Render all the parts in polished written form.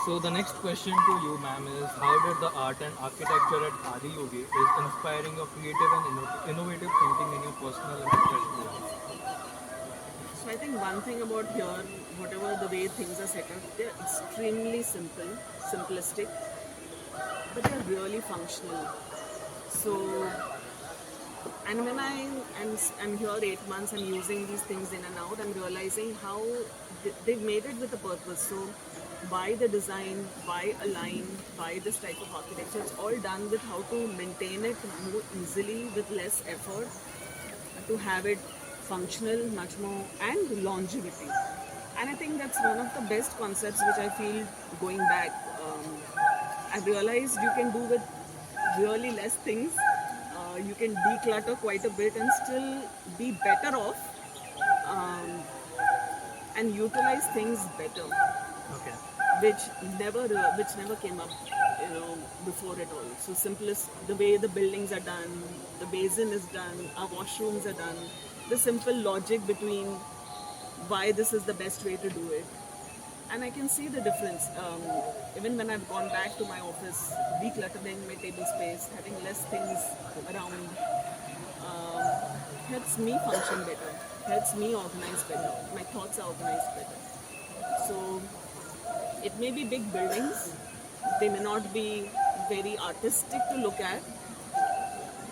So the next question to you, ma'am, is how did the art and architecture at Adi Yogi is inspiring your creative and innovative thinking in your personal and professional life? So I think one thing about here, whatever the way things are set up, they're extremely simple, simplistic, but they're really functional. So, and when I'm here 8 months, I'm using these things in and out. I'm realizing how they've made it with a purpose. So, why the design, why a line, why this type of architecture? It's all done with how to maintain it more easily with less effort, to have it functional much more and longevity. And I think that's one of the best concepts which I feel going back. I've realized you can do with really less things. You can declutter quite a bit and still be better off, um, and utilize things better, Okay. which never came up, before at all. So simplest, the way the buildings are done, the basin is done, our washrooms are done, the simple logic between why this is the best way to do it. And I can see the difference. Even when I've gone back to my office, decluttering my table space, having less things around, helps me function better, helps me organize better. My thoughts are organized better. So it may be big buildings, they may not be very artistic to look at,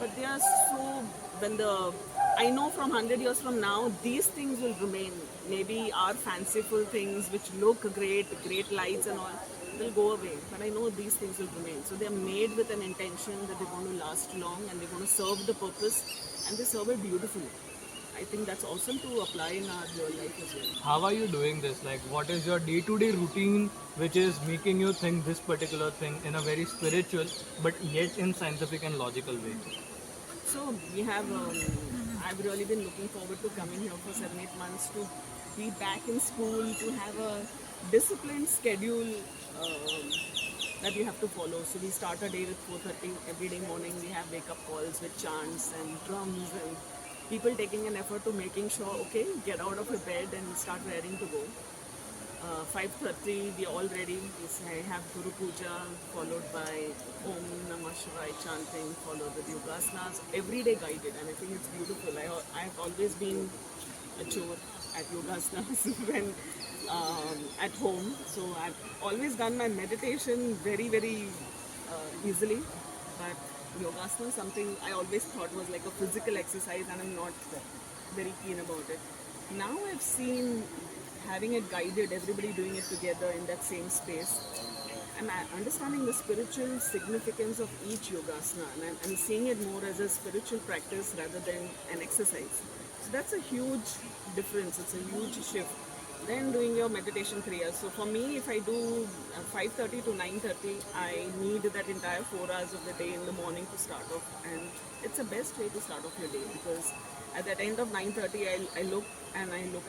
but they are so, when the, I know from 100 years from now, these things will remain. Maybe our fanciful things which look great, great lights and all, will go away. But I know these things will remain. So they are made with an intention that they're going to last long and they're going to serve the purpose, and they serve it beautifully. I think that's awesome to apply in our real life as well. How are you doing this? Like, what is your day-to-day routine which is making you think this particular thing in a very spiritual but yet in scientific and logical way? So we have, I've really been looking forward to coming here for 7, 8 months to be back in school, to have a disciplined schedule um, that you have to follow. So we start our day with 4:30 every day morning. We have wake up calls with chants and drums and people taking an effort to making sure, okay, get out of your bed and start raring to go. 5:30 we all ready. I have Guru Puja followed by Om Namah Shivaya chanting, followed with yogasanas, every day guided, and I think it's beautiful. I've always been a chore at yogasanas when at home, so I've always done my meditation very easily, but yogasana is something I always thought was like a physical exercise, and I'm not very keen about it. Now I've seen having it guided, everybody doing it together in that same space. I'm understanding the spiritual significance of each yogasana, and I'm seeing it more as a spiritual practice rather than an exercise. So that's a huge difference. It's a huge shift. Then doing your meditation prayers. So for me, if I do 5:30 to 9:30, I need that entire 4 hours of the day in the morning to start off, and it's the best way to start off your day, because at the end of 9:30, I look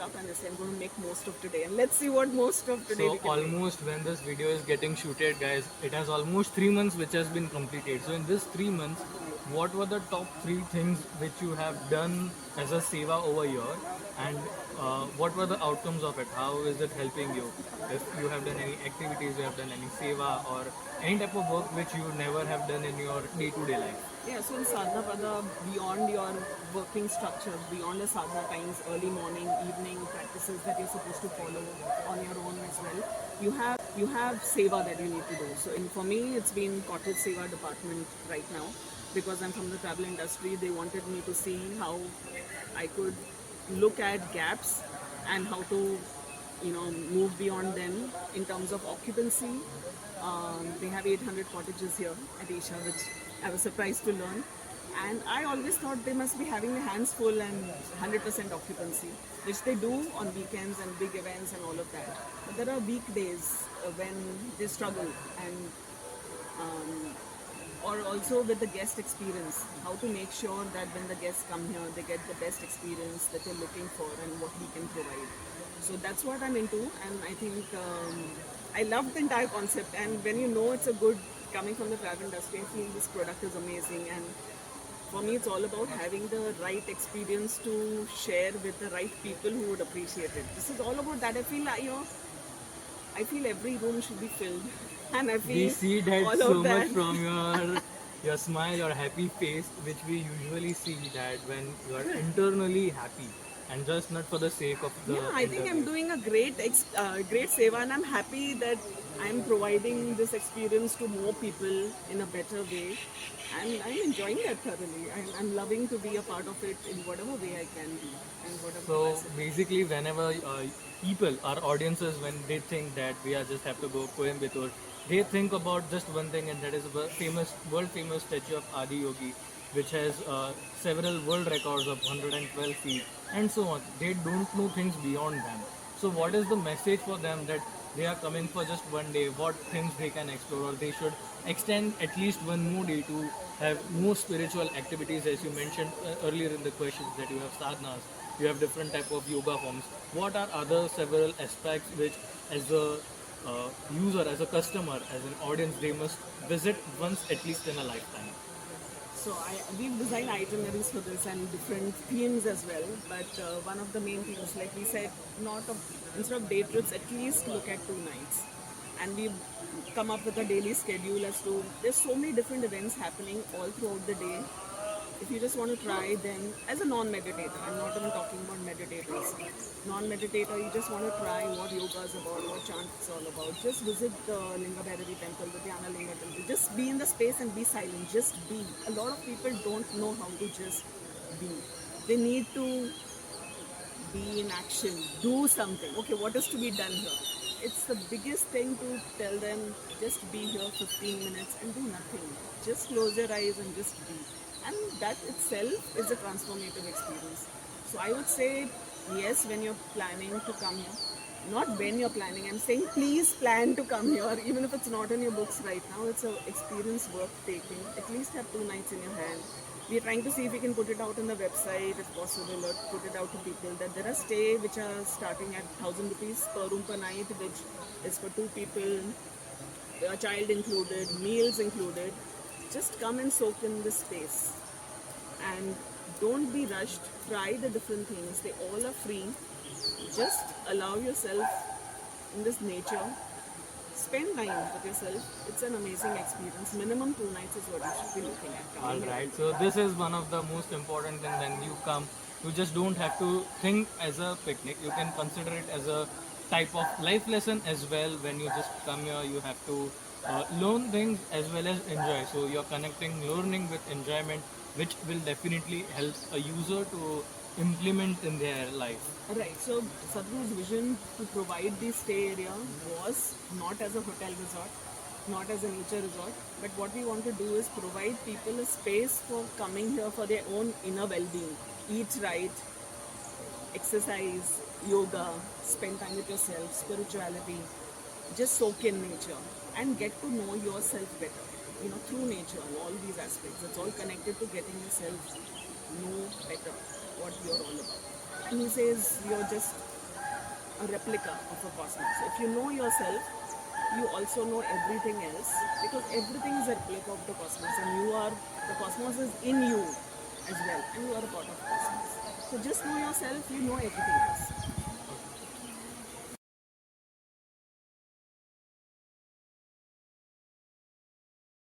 up and I say I'm going to make most of today, and let's see what most of today we So can make. almost when this video is getting shooted, guys, it has almost 3 months which has been completed. So in this 3 months, what were the top three things which you have done as a seva over here, and what were the outcomes of it? How is it helping you? If you have done any activities, you have done any seva or any type of work which you never have done in your day-to-day life. Yeah, so in sadhana pada, beyond your working structure, beyond the sadhana times, early morning, evening practices that you're supposed to follow on your own as well, you have seva that you need to do. So for me, it's been corporate seva department right now, because I'm from the travel industry. They wanted me to see how I could look at gaps and how to, move beyond them in terms of occupancy. They have 800 cottages here at Isha, which I was surprised to learn. And I always thought they must be having their hands full and 100% occupancy, which they do on weekends and big events and all of that. But there are weekdays when they struggle, and or also with the guest experience, how to make sure that when the guests come here, they get the best experience that they're looking for and what we can provide. So that's what I'm into, and I think I love the entire concept. And when you know it's a good, coming from the travel industry, I feel this product is amazing. And for me, it's all about having the right experience to share with the right people who would appreciate it. This is all about that. I feel like, I feel every room should be filled, and I We feel see that all so of much that. from your smile, your happy face, which we usually see that when you are internally happy and just not for the sake of the Yeah, I think I'm interview. doing a great seva, and I'm happy that I'm providing this experience to more people in a better way, and I'm enjoying that thoroughly. I'm loving to be a part of it in whatever way I can be, in whatever So capacity. basically, whenever people, our audiences, when they think that we are just have to go Coimbatore, they think about just one thing, and that is a famous, world famous statue of Adi Yogi, which has several world records of 112 feet, and so on. They don't know things beyond them. So what is the message for them that they are coming for just one day? What things they can explore, or they should extend at least one more day to have more spiritual activities, as you mentioned earlier in the questions that you have sadhanas, you have different type of yoga forms. What are other several aspects which, as a user, as a customer, as an audience, they must visit once at least in a lifetime? So we've designed itineraries for this and different themes as well. But one of the main themes, like we said, not of, instead of day trips, at least look at 2 nights. And we've come up with a daily schedule as to there's so many different events happening all throughout the day. If you just want to try them as a non-meditator, I'm not even talking about meditators. Non-meditator, you just want to try what yoga is about, what chant is all about. Just visit the Linga Bhairavi temple, the Dhyana Linga temple. Just be in the space and be silent. Just be. A lot of people don't know how to just be. They need to be in action, do something. Okay, what is to be done here? It's the biggest thing to tell them just be here 15 minutes and do nothing. Just close your eyes and just be. And that itself is a transformative experience. So I would say yes when you're planning to come here. Not when you're planning. I'm saying please plan to come here, even if it's not in your books right now. It's an experience worth taking. At least have 2 nights in your hand. We are trying to see if we can put it out on the website if possible, or put it out to people that there are stay which are starting at 1,000 rupees per room per night, which is for 2 people, a child included, meals included. Just come and soak in this space and don't be rushed. Try the different things, they all are free. Just allow yourself in this nature. Spend time with yourself. It's an amazing experience. Minimum 2 nights is what you should be looking at All coming here. right. So this is one of the most important thing when you come. You just don't have to think as a picnic. You can consider it as a type of life lesson as well. When you just come here, you have to learn things as well as enjoy. So you're connecting learning with enjoyment, which will definitely help a user to implement in their life. Right. So Sadhguru's vision to provide the stay area was not as a hotel resort, not as a nature resort, but what we want to do is provide people a space for coming here for their own inner well-being. Eat right, exercise, yoga, spend time with yourself, spirituality, just soak in nature and get to know yourself better. You know, through nature and all these aspects. It's all connected to getting yourself know better what you're all about. And he says you're just a replica of a cosmos. If you know yourself, you also know everything else because everything is a replica of the cosmos and you are, the cosmos is in you as well and you are a part of the cosmos. So just know yourself, you know everything else.